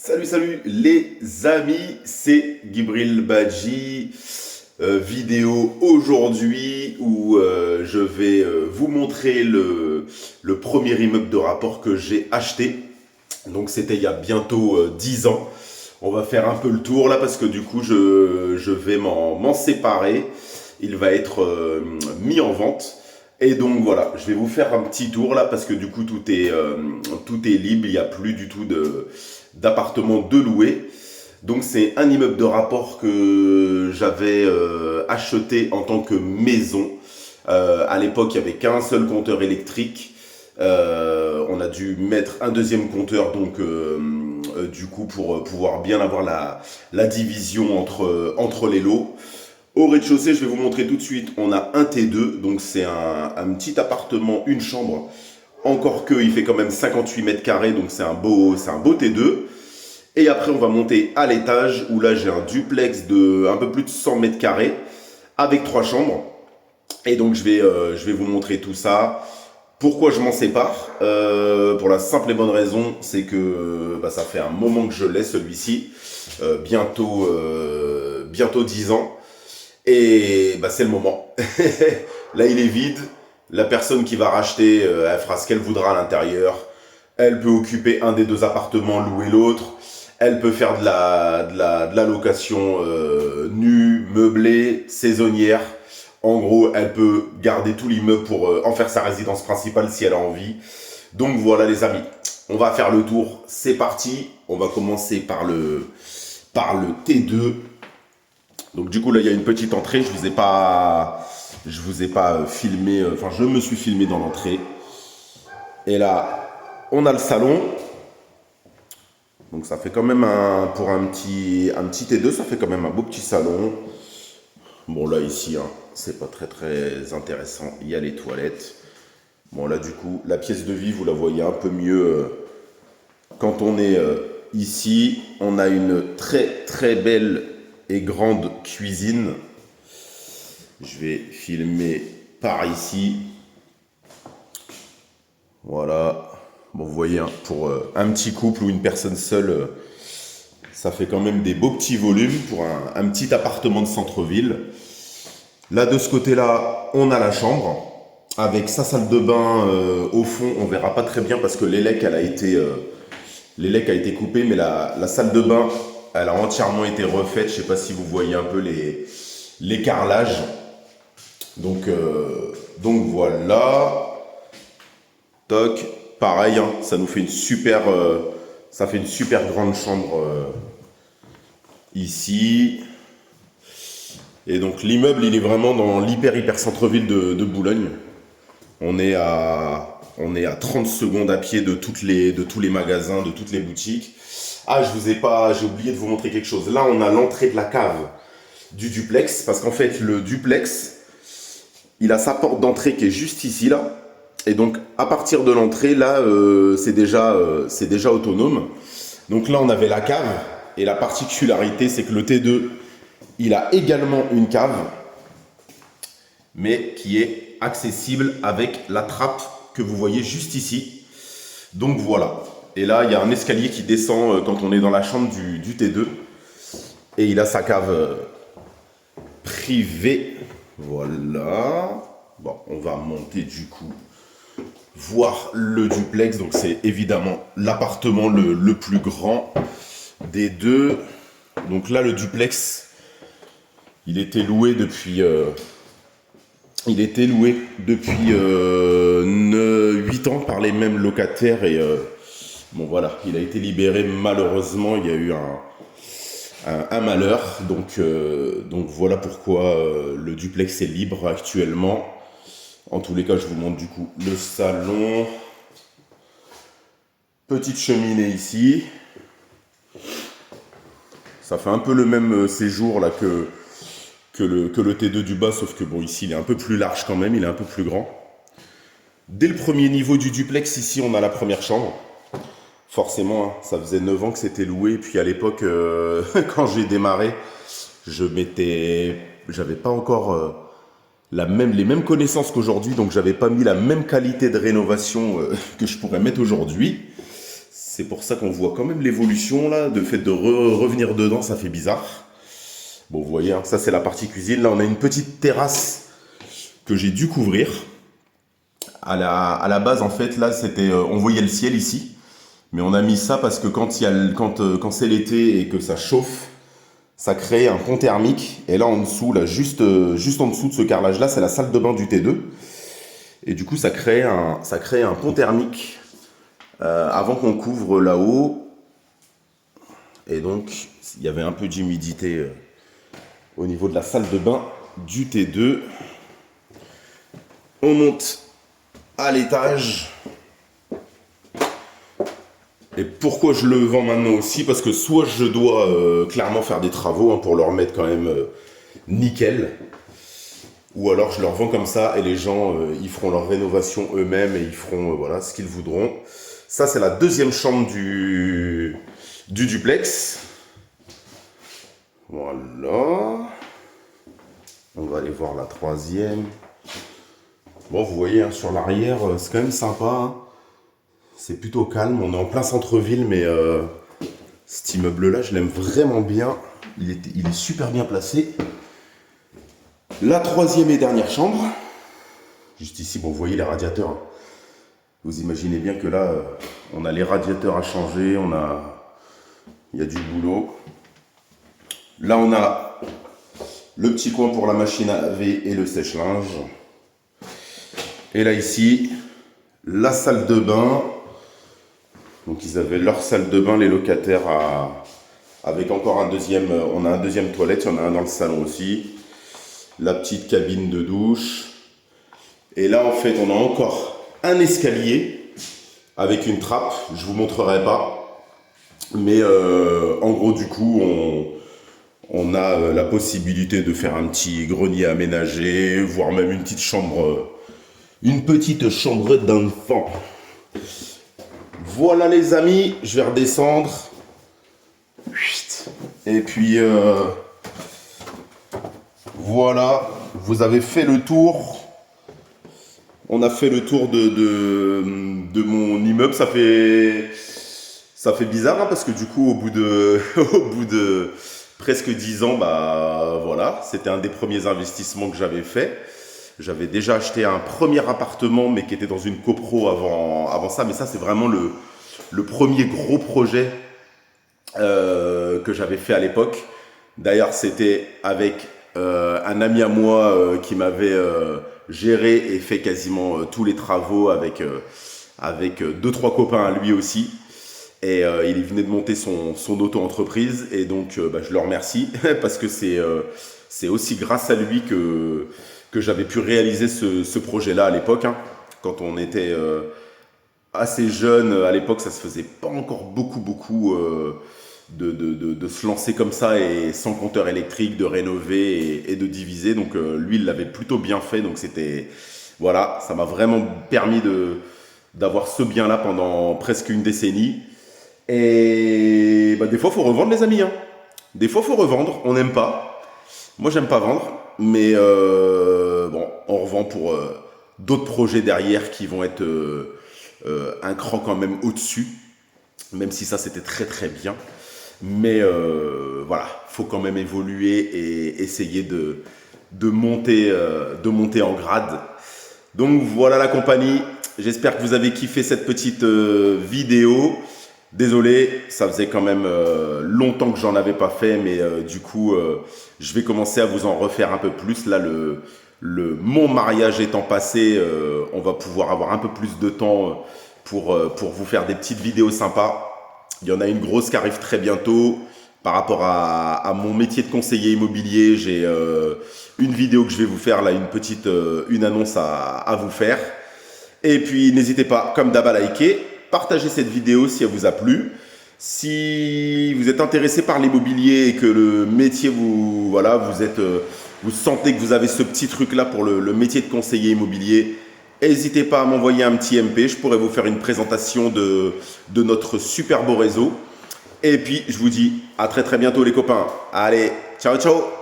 Salut, salut les amis, c'est Gibril Badji. Vidéo aujourd'hui où je vais vous montrer le premier immeuble de rapport que j'ai acheté. Donc c'était il y a bientôt 10 ans. On va faire un peu le tour là parce que du coup je vais m'en séparer. Il va être mis en vente. Et donc voilà, je vais vous faire un petit tour là parce que du coup tout est libre, il n'y a plus du tout d'appartements de louer. Donc c'est un immeuble de rapport que j'avais acheté en tant que maison. À l'époque, il n'y avait qu'un seul compteur électrique. On a dû mettre un deuxième compteur donc du coup pour pouvoir bien avoir la division entre les lots. Au rez-de-chaussée, je vais vous montrer tout de suite, on a un T2, donc c'est un petit appartement, une chambre, encore que il fait quand même 58 mètres carrés, donc c'est un beau T2. Et après, on va monter à l'étage, où là, j'ai un duplex de un peu plus de 100 mètres carrés, avec 3 chambres. Et donc, je vais vous montrer tout ça. Pourquoi je m'en sépare Pour la simple et bonne raison, c'est que ça fait un moment que je l'ai, celui-ci. Bientôt 10 ans. Et c'est le moment. Là, il est vide. La personne qui va racheter, elle fera ce qu'elle voudra à l'intérieur. Elle peut occuper un des deux appartements, louer l'autre. Elle peut faire de la location nue, meublée, saisonnière. En gros, elle peut garder tout l'immeuble pour en faire sa résidence principale si elle a envie. Donc voilà les amis, on va faire le tour. C'est parti. On va commencer par le T2. Donc du coup là il y a une petite entrée, je vous ai pas filmé, enfin je me suis filmé dans l'entrée. Et là on a le salon. Donc ça fait quand même pour un petit T2, ça fait quand même un beau petit salon. Bon là ici c'est pas très très intéressant, il y a les toilettes. Bon là du coup la pièce de vie vous la voyez un peu mieux quand on est ici. On a une très très belle et grande cuisine. Je vais filmer par ici. Voilà. Bon, vous voyez, pour un petit couple ou une personne seule, ça fait quand même des beaux petits volumes pour un petit appartement de centre-ville. Là, de ce côté-là, on a la chambre avec sa salle de bain au fond. On verra pas très bien parce que l'élec a été coupé, mais la salle de bain, elle a entièrement été refaite. Je sais pas si vous voyez un peu les carrelages. Donc voilà. Toc. Pareil, ça nous fait ça fait une super grande chambre ici. Et donc l'immeuble, il est vraiment dans l'hyper centre-ville de Boulogne. On est à 30 secondes à pied de tous les magasins, de toutes les boutiques. Ah, j'ai oublié de vous montrer quelque chose. Là, on a l'entrée de la cave du duplex, parce qu'en fait, le duplex, il a sa porte d'entrée qui est juste ici, là. Et donc, à partir de l'entrée, là, c'est déjà autonome. Donc là, on avait la cave. Et la particularité, c'est que le T2, il a également une cave, mais qui est accessible avec la trappe que vous voyez juste ici. Donc voilà. Et là, il y a un escalier qui descend quand on est dans la chambre du T2. Et il a sa cave privée. Voilà. Bon, on va monter du coup voir le duplex. Donc c'est évidemment l'appartement le plus grand des deux. Donc là, le duplex, il était loué depuis 8 ans par les mêmes locataires. Et bon voilà, il a été libéré malheureusement. Il y a eu un malheur. Donc voilà pourquoi le duplex est libre actuellement. En tous les cas, je vous montre du coup le salon. Petite cheminée ici. Ça fait un peu le même séjour là que le T2 du bas, sauf que bon, ici il est un peu plus large quand même, il est un peu plus grand. Dès le premier niveau du duplex, ici on a la première chambre. Forcément, ça faisait 9 ans que c'était loué, et puis à l'époque, quand j'ai démarré, j'avais pas encore les mêmes connaissances qu'aujourd'hui, donc j'avais pas mis la même qualité de rénovation que je pourrais mettre aujourd'hui. C'est pour ça qu'on voit quand même l'évolution là, de fait de revenir dedans, ça fait bizarre. Bon, vous voyez, hein, ça c'est la partie cuisine. Là, on a une petite terrasse que j'ai dû couvrir. À la base, en fait, là, c'était, on voyait le ciel ici, mais on a mis ça parce que quand c'est l'été et que ça chauffe, ça crée un pont thermique. Et là, en dessous, là, juste en dessous de ce carrelage-là, c'est la salle de bain du T2. Et du coup, ça crée un pont thermique avant qu'on couvre là-haut. Et donc, il y avait un peu d'humidité au niveau de la salle de bain du T2. On monte à l'étage. Et pourquoi je le vends maintenant aussi? Parce que soit je dois clairement faire des travaux pour le remettre quand même nickel, ou alors je leur vends comme ça et les gens ils feront leur rénovation eux-mêmes et ils feront voilà ce qu'ils voudront. Ça c'est la deuxième chambre du duplex. Voilà. On va aller voir la troisième. Bon, vous voyez, hein, sur l'arrière, c'est quand même sympa. Hein. C'est plutôt calme. On est en plein centre-ville, mais cet immeuble-là, je l'aime vraiment bien. Il est super bien placé. La troisième et dernière chambre. Juste ici, bon, vous voyez les radiateurs. Hein. Vous imaginez bien que là, on a les radiateurs à changer. Il y a du boulot. Là, on a le petit coin pour la machine à laver et le sèche-linge. Et là, ici, la salle de bain. Donc, ils avaient leur salle de bain, les locataires, avec encore un deuxième. On a un deuxième toilette, il y en a un dans le salon aussi. La petite cabine de douche. Et là, en fait, on a encore un escalier avec une trappe. Je vous montrerai pas. Mais en gros, du coup, on a la possibilité de faire un petit grenier aménagé, voire même une petite chambre d'enfant. Voilà les amis, je vais redescendre. Et puis voilà, vous avez fait le tour. On a fait le tour de mon immeuble. Ça fait bizarre hein, parce que du coup au bout de presque 10 ans, bah voilà, c'était un des premiers investissements que j'avais fait. J'avais déjà acheté un premier appartement, mais qui était dans une copro avant ça. Mais ça, c'est vraiment le premier gros projet que j'avais fait à l'époque. D'ailleurs, c'était avec un ami à moi qui m'avait géré et fait quasiment tous les travaux avec 2-3 copains à lui aussi. Et il venait de monter son auto-entreprise. Et donc, je le remercie parce que c'est aussi grâce à lui que j'avais pu réaliser ce projet-là à l'époque. Hein. Quand on était assez jeune, à l'époque, ça se faisait pas encore beaucoup de se lancer comme ça et sans compteur électrique, de rénover et de diviser. Donc lui, il l'avait plutôt bien fait. Donc c'était, voilà, ça m'a vraiment permis d'avoir ce bien-là pendant presque une décennie. Et des fois, il faut revendre les amis. Hein. Des fois, il faut revendre. On n'aime pas. Moi, j'aime pas vendre. Mais bon, on revend pour d'autres projets derrière qui vont être un cran quand même au-dessus. Même si ça, c'était très très bien. Mais voilà, faut quand même évoluer et essayer de monter en grade. Donc voilà la compagnie. J'espère que vous avez kiffé cette petite vidéo. Désolé, ça faisait quand même longtemps que j'en avais pas fait, mais du coup, je vais commencer à vous en refaire un peu plus. Là, mon mariage étant passé, on va pouvoir avoir un peu plus de temps pour vous faire des petites vidéos sympas. Il y en a une grosse qui arrive très bientôt. Par rapport à mon métier de conseiller immobilier, j'ai une vidéo que je vais vous faire, là, une annonce à vous faire. Et puis, n'hésitez pas, comme d'hab, à liker. Partagez cette vidéo si elle vous a plu. Si vous êtes intéressé par l'immobilier et que le métier vous sentez que vous avez ce petit truc là pour le métier de conseiller immobilier, n'hésitez pas à m'envoyer un petit MP. Je pourrais vous faire une présentation de notre super beau réseau. Et puis je vous dis à très très bientôt les copains. Allez, ciao ciao.